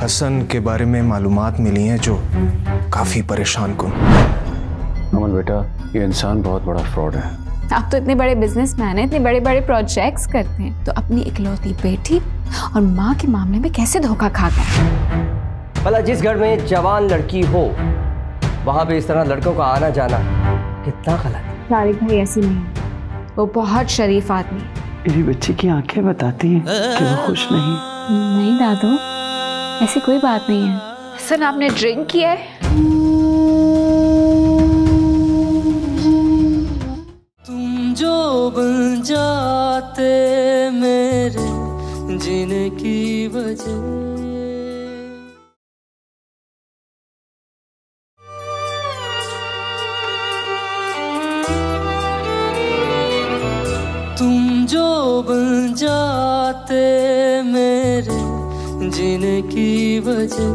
हसन के बारे में मालूमात मिली हैं जो काफी परेशान कुन। अमन बेटा, ये इंसान बहुत बड़ा फ्रॉड है। आप तो इतने बड़े बिजनेसमैन हैं, इतने बड़े बड़े प्रोजेक्ट्स करते हैं, तो अपनी इकलौती बेटी और माँ के मामले में कैसे धोखा खा गए? भला जिस घर में जवान लड़की हो वहां पे इस तरह लड़कों का आना जाना कितना गलत है। तारिक भाई ऐसी नहीं है, वो बहुत शरीफ आदमी है। मेरी बच्ची की आंखें बताती हैं कि वो खुश नहीं। नहीं दादू, ऐसी कोई बात नहीं है। हसन, आपने ड्रिंक किया है? तुम जो बन जाते मेरे जीने की वजह। तुम जो बन जाते मेरे जीने की वजह।